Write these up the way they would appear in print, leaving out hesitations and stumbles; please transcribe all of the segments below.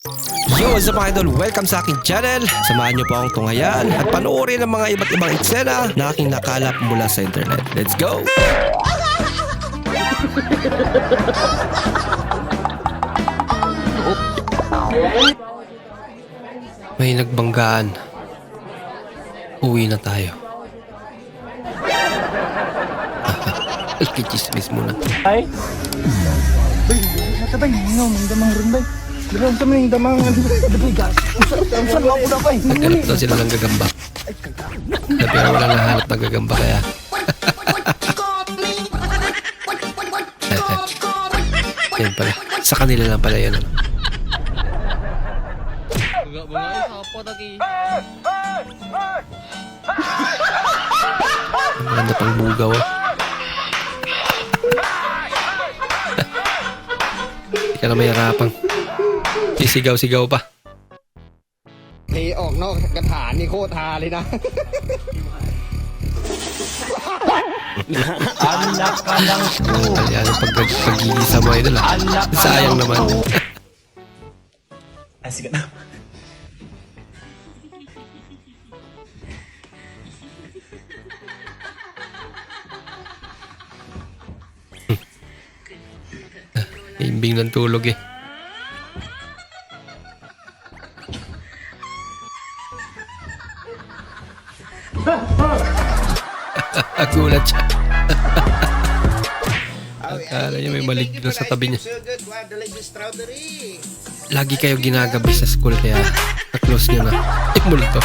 Yo, what's up mga idol? Welcome sa aking channel. Samahan niyo po akong tunghayan at panoorin ang mga iba't ibang eksena na aking nakalap mula sa internet. Let's go! May nagbanggaan. Uwi na tayo. Alkichismis muna. Ay. Bay, natabay, ng damang rin bay. Dalawang sa mga damang dabigas. Ang saan mo na bay? Naghanap daw sila ng gagamba. Pero wala nahanap ng gagamba kaya. Yan pala. Sa kanila lang pala yan. Ang ganda pang bugaw. Hindi ka na mahirapang. Sisigaw-sigaw pa. เทออกนอกกระถางนี่โคตรฮาเลยนะ Anak ka lang po. Kaya ano pag-igisa mo idol ah. Sayang naman. Ay, sige na. Imbing ng tulog eh. Gulat siya. Akala niya may maligno sa tabi niya. Lagi kayo ginagabi sa school kaya na-close niyo na. Yung multo.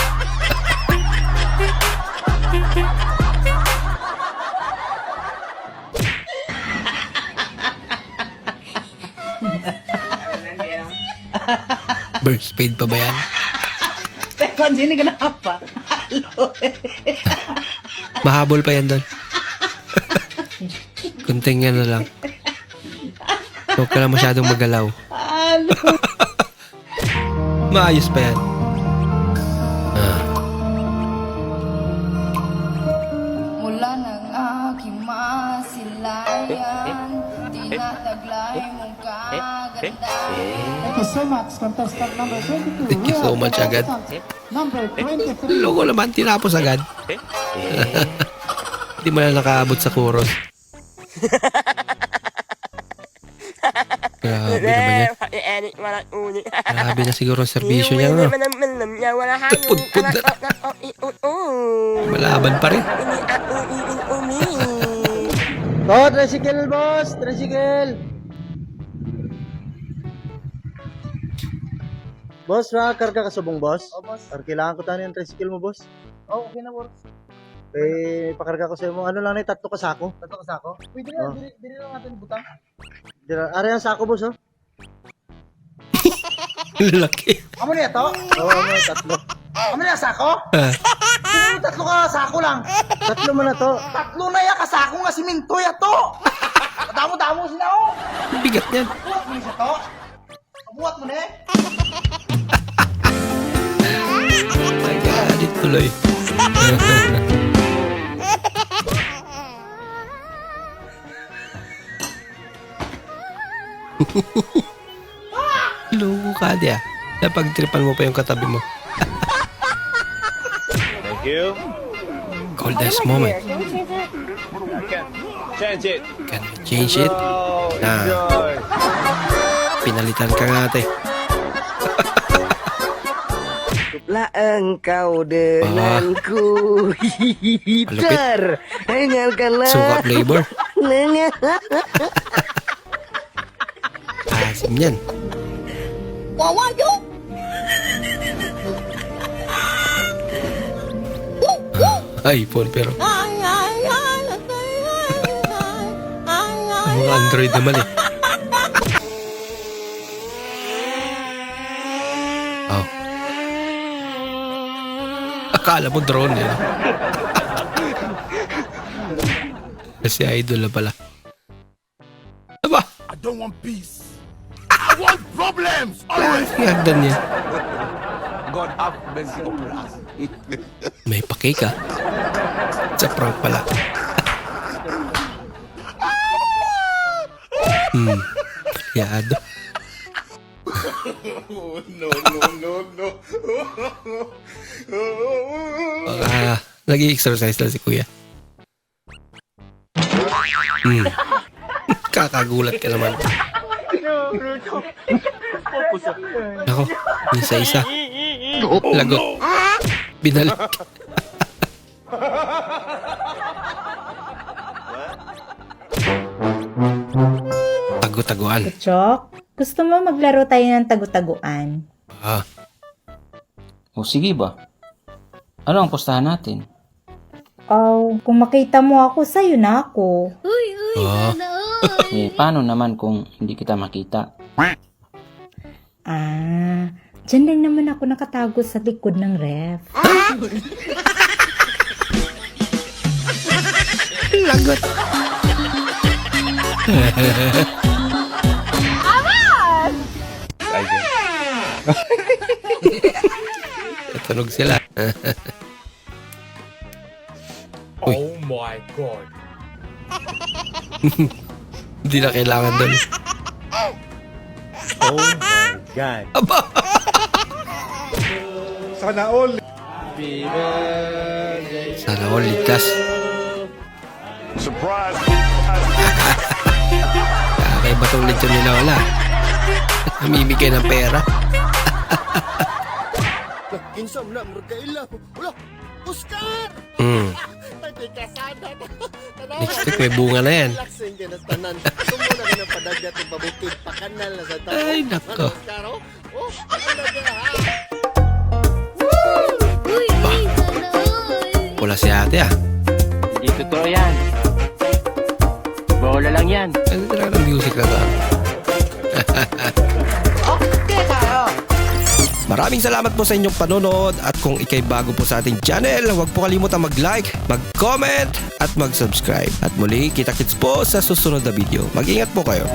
Birth spade pa ba yan? Tepan, sini kenapa? Halo. Mahabol pa yan doon. Kunting yan na lang. Huwag ka lang masyadong magalaw. Halo. Maayos pa yan. Mula ng aking masilayan, tinataglay mong kagandahan. Thank you so much, contestant number 22. Thank you so much agad. Number 23. Loko naman, tinapos agad. Hindi mo na nakaabot sa chorus. Grabe naman yan. Grabe na siguro ang servisyo niya. No? Pud-pud na. Malaban pa rin. Oh, tricycle boss, tricycle. Boss, karga ka subong boss? Oh, boss. Kailangan ko tayo yung tricycle mo, boss. Oh, okay na, work. Eh, pakarga ko sa mo. Ano lang na, tatlo ka sako. Tato ka sako? Pwede na, Oh. dili lang natin butang. Ara yung sako, boss, oh. Lalaki. Amo niya to? Oo, ano, tatlo. Amo niya sako? Sino tatlo ka sako lang? Tatlo mo na to. Tatlo na ya kasako nga siminto ya to. Damo-damo sila oh. Bigat niyan. Buhat mo niya to. Buhat mo na eh. Ay, galit tuloy. Loko ka di ah. Napagtripan mo pa yung katabi mo. Thank you. Coldest moment. Change it. Can we change it? Oh, Ah. enjoy. Pinalitan ka nga ate. Lah engkau denganku hitar hangatkanlah Suka flavor. Asim yan. iPhone pero mga Android naman eh. Oh. Akala mo drone eh. Kasi idol na pala. Aba? I don't want peace. I want problems. Always. Hagdan niya. God have mercy upon us. May pakay ka. Sa prank pala. Yado. Baka nag-i-exercise lang si kuya. Kakagulat ka naman. Ako, isa-isa. Lagot. Binalik. Tago-taguan. Chok, gusto mo maglaro tayo ng tagu-taguan? Ah, O sige ba? Ano ang pustahan natin? Oh, kung makita mo ako, sa'yo na ako. ah. Paano naman kung hindi kita makita? Ah, dyan lang naman ako nakatago sa likod ng ref. Lagot. Tunog sila. Uy. Oh my god. Hindi na kailangan doon. Oh my god. Aba! Sana all. Sana all ligtas. Surprise. Kakaiba tong lechon nila wala. Namimigay ng pera. Insam na, magkaila. Wala, Oscar! Pati ka sana. Next week may bunga na yan. Relaxing ka na tanan. Sumuna ka ng padagat ng pabukid. Pakanal na sa tao. Ay, nako. Oscar, oh? Oh, pakanal ka, ha? Wala si ate ah. Hindi totoo yan. Bola lang yan. Ano talaga ng music na to? Maraming salamat po sa inyong panonood at kung ikay bago po sa ating channel, huwag po kalimutan mag-like, mag-comment at mag-subscribe. At muli, kita-kits po sa susunod na video. Mag-ingat po kayo.